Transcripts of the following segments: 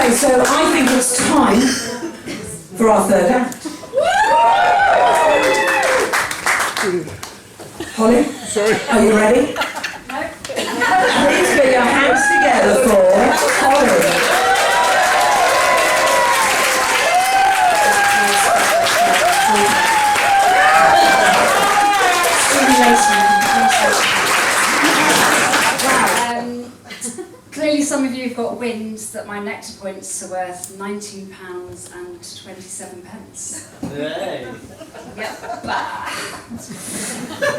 Okay, so I think it's time for our third act. Holly? Sorry. Are you ready? No. Please put your hands together for Holly. Clearly some of you have got wind that my nectar points are worth £19.27. Hey. Yep.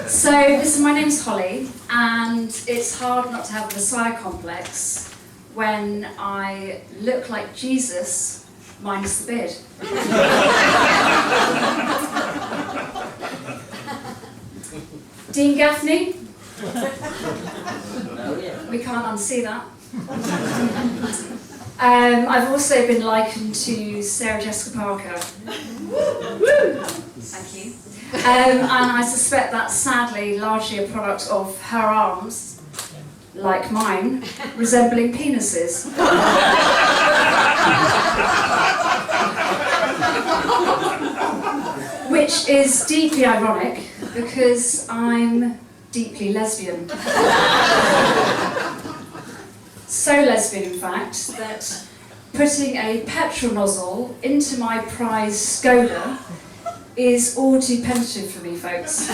So listen, my name's Holly, and it's hard not to have a Messiah complex when I look like Jesus minus the beard. Dean Gaffney? We can't unsee that. I've also been likened to Sarah Jessica Parker. Thank you. And I suspect that's sadly largely a product of her arms, like mine, resembling penises. Which is deeply ironic because I'm deeply lesbian. So lesbian, in fact, that putting a petrol nozzle into my prize Skoda is all too penetrative for me, folks.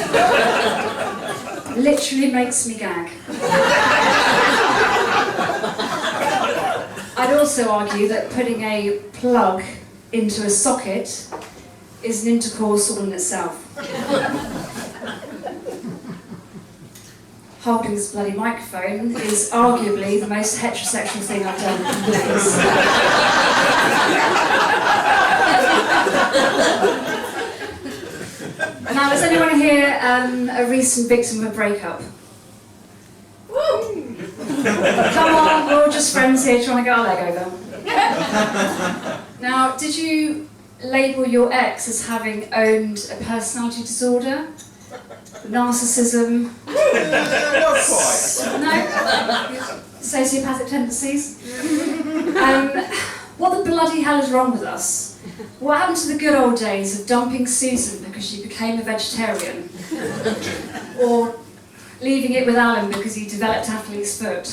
Literally makes me gag. I'd also argue that putting a plug into a socket is an intercourse all in itself. Holding this bloody microphone is arguably the most heterosexual thing I've done in days. Now, is anyone here a recent victim of a breakup? Woo! Come on, we're all just friends here trying to get our leg over. Now, did you label your ex as having owned a personality disorder? Narcissism? Not quite. No? Sociopathic tendencies? What the bloody hell is wrong with us? What happened to the good old days of dumping Susan because she became a vegetarian? Or leaving it with Alan because he developed athlete's foot?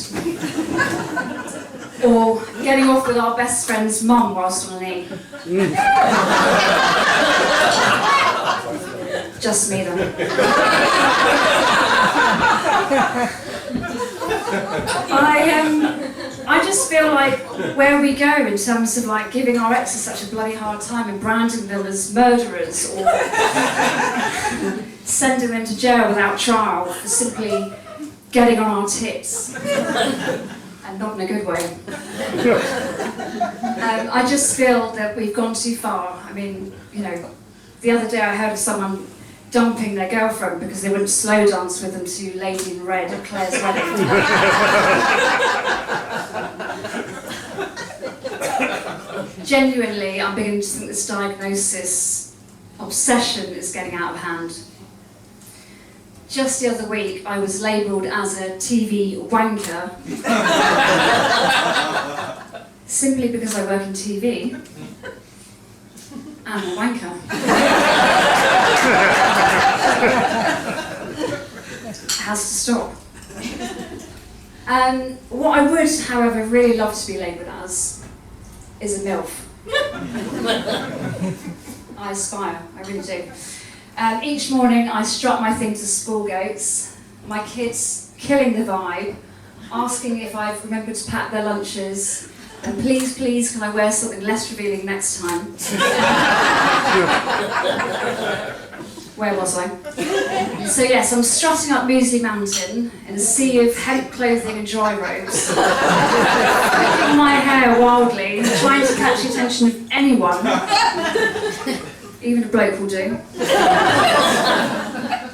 Or getting off with our best friend's mum whilst on a knee? Just me then. I just feel like where we go in terms of like giving our exes such a bloody hard time and branding them as murderers or sending them to jail without trial for simply getting on our tits. And not in a good way. I just feel that we've gone too far. I mean, you know, the other day I heard of someone dumping their girlfriend because they wouldn't slow dance with them to Lady in Red at Claire's wedding. Genuinely, I'm beginning to think this diagnosis obsession is getting out of hand. Just the other week, I was labelled as a TV wanker simply because I work in TV. I'm a wanker. It has to stop. What I would, however, really love to be labelled as is a MILF. I aspire, I really do. Each morning I strut my thing to school gates, my kids killing the vibe, asking if I've remembered to pack their lunches, and please, please, can I wear something less revealing next time? Where was I? So yes, I'm strutting up Muesli Mountain in a sea of hemp clothing and dry robes, flicking my hair wildly, trying to catch the attention of anyone. Even a bloke will do.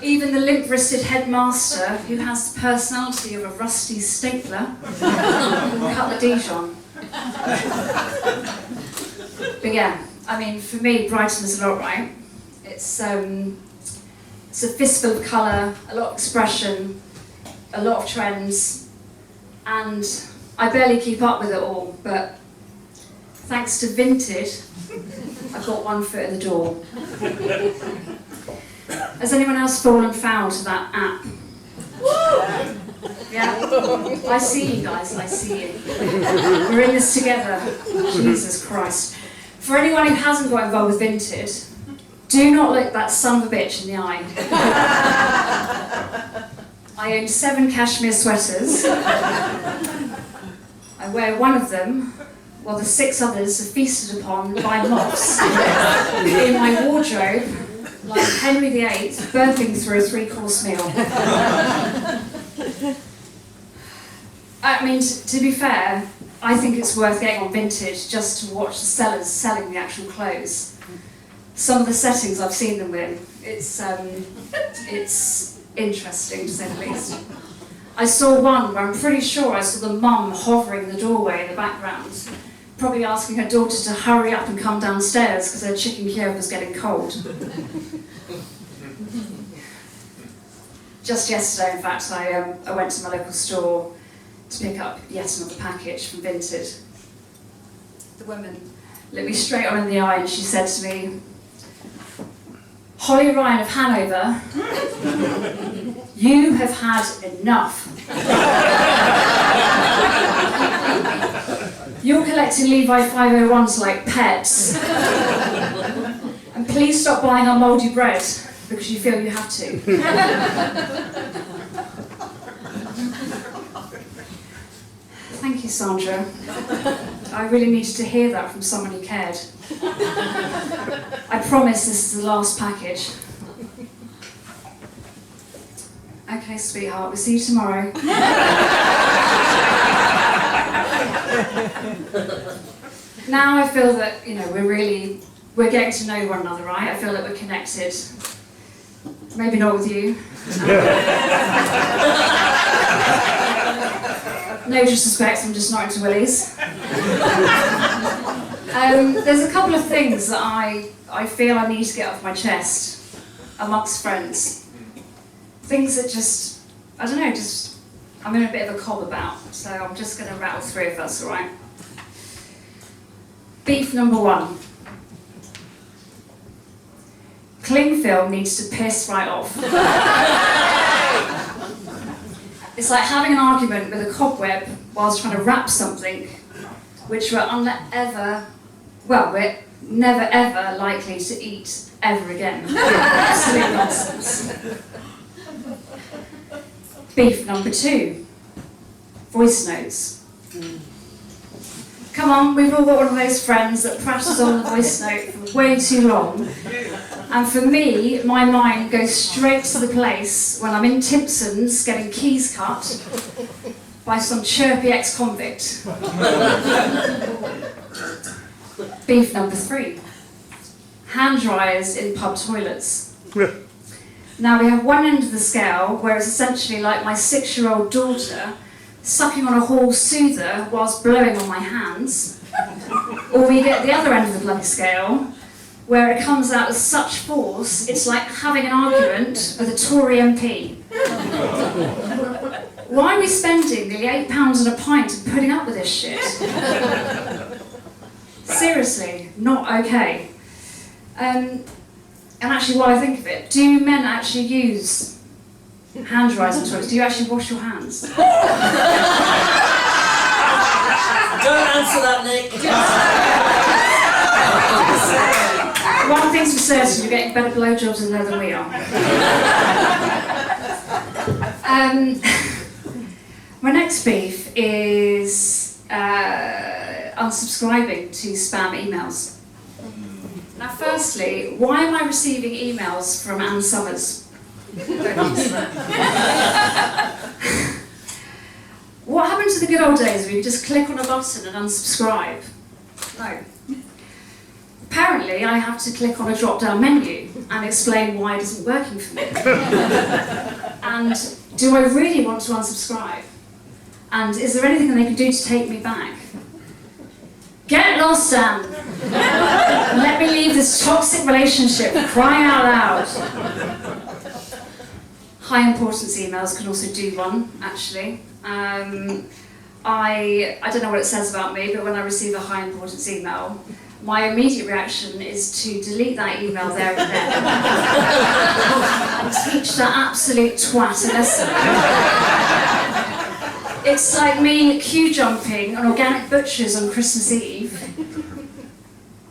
Even the limp-wristed headmaster, who has the personality of a rusty stapler, will cut the Dijon. But yeah, I mean, for me, Brighton is a lot, right? It's a fistful of colour, a lot of expression, a lot of trends, and I barely keep up with it all, but thanks to Vinted, I've got one foot in the door. Has anyone else fallen foul to that app? Yeah? I see you guys, I see you. We're in this together. Jesus Christ. For anyone who hasn't got involved with Vinted, do not look that son of a bitch in the eye. I own 7 cashmere sweaters. I wear one of them, while the 6 others are feasted upon by moths in my wardrobe, like Henry VIII burping through a 3-course meal. I mean, to be fair, I think it's worth getting on Vintage just to watch the sellers selling the actual clothes. Some of the settings I've seen them in, it's interesting to say the least. I saw one where I'm pretty sure I saw the mum hovering in the doorway in the background, probably asking her daughter to hurry up and come downstairs because her chicken Kiev was getting cold. Just yesterday, in fact, I went to my local store to pick up yet another package from Vinted. The woman looked me straight on in the eye and she said to me, "Holly Ryan of Hanover, you have had enough. You're collecting Levi 501s like pets. And please stop buying our mouldy bread because you feel you have to." Thank you, Sandra. I really needed to hear that from someone who cared. I promise this is the last package. Okay, sweetheart, we'll see you tomorrow. Now I feel that, we're getting to know one another, right? I feel that we're connected. Maybe not with you. No disrespect, I'm just not into willies. There's a couple of things that I feel I need to get off my chest amongst friends. Things that I'm in a bit of a cob about, so I'm just going to rattle through if that's all right. Beef number 1. Cling film needs to piss right off. It's like having an argument with a cobweb whilst trying to wrap something which we're never ever likely to eat ever again. Absolute nonsense. Beef number 2. Voice notes. Come on, we've all got one of those friends that prattles on the voice note for way too long. And for me, my mind goes straight to the place when I'm in Timpson's getting keys cut by some chirpy ex-convict. Beef number 3. Hand dryers in pub toilets. Now we have one end of the scale where it's essentially like my 6-year-old daughter sucking on a hall soother whilst blowing on my hands. Or we get the other end of the bloody scale where it comes out with such force it's like having an argument with a Tory MP. Why are we spending nearly £8 on a pint and putting up with this shit? Seriously, not okay. And actually, while I think of it, do men actually use hand dryers in toilets? Do you actually wash your hands? Don't answer that, Nick. One thing's for certain, you're getting better blowjobs in there than we are. My next beef is unsubscribing to spam emails. Now, firstly, why am I receiving emails from Anne Summers? Don't answer that. What happened to the good old days where you just click on a button and unsubscribe? No. Apparently, I have to click on a drop-down menu and explain why it isn't working for me. And do I really want to unsubscribe? And is there anything that they can do to take me back? Get lost, Sam! And let me leave this toxic relationship, crying out loud. High importance emails could also do one, actually. I don't know what it says about me, but when I receive a high importance email, my immediate reaction is to delete that email there and then and teach that absolute twat a lesson. It's like me queue jumping on organic butchers on Christmas Eve,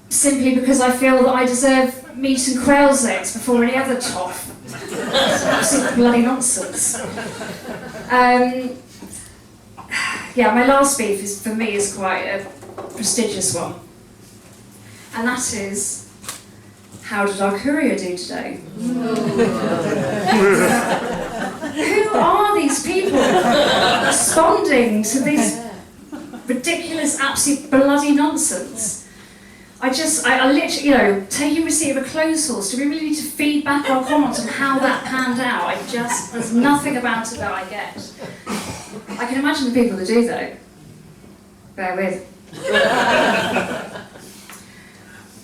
simply because I feel that I deserve meat and quail's eggs before any other toff. It's absolute bloody nonsense. Yeah, my last beef for me is quite a prestigious one. And that is, how did our courier do today? Who are these people responding to this ridiculous, absolute bloody nonsense? I literally, taking receipt of a clothes horse, do we really need to feed back our comments on how that panned out? There's nothing about it that I get. I can imagine the people that do though. Bear with.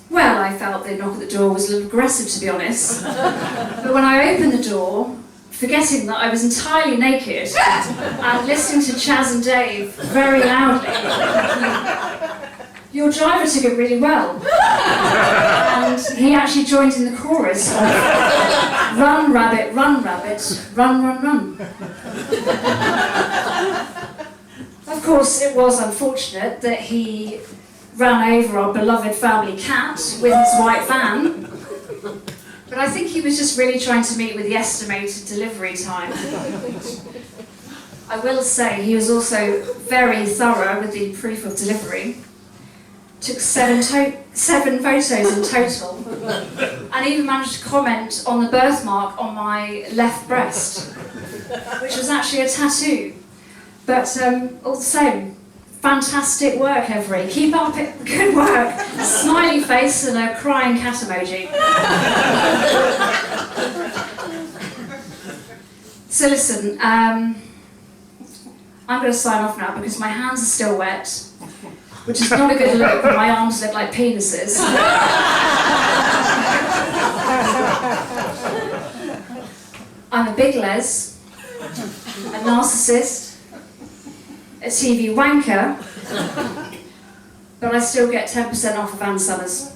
Well, I felt the knock at the door was a little aggressive, to be honest. But when I opened the door, forgetting that I was entirely naked and listening to Chaz and Dave very loudly, your driver took it really well. And he actually joined in the chorus of run, rabbit, run, run, run. Of course, it was unfortunate that he ran over our beloved family cat with his white van, but I think he was just really trying to meet with the estimated delivery time. I will say he was also very thorough with the proof of delivery. Took seven photos in total, and even managed to comment on the birthmark on my left breast, which was actually a tattoo. But all the same, fantastic work, Every. Keep up it, good work. A smiley face and a crying cat emoji. So listen, I'm going to sign off now because my hands are still wet, which is not a good look when my arms look like penises. I'm a big les, a narcissist, a TV wanker, but I still get 10% off of Ann Summers.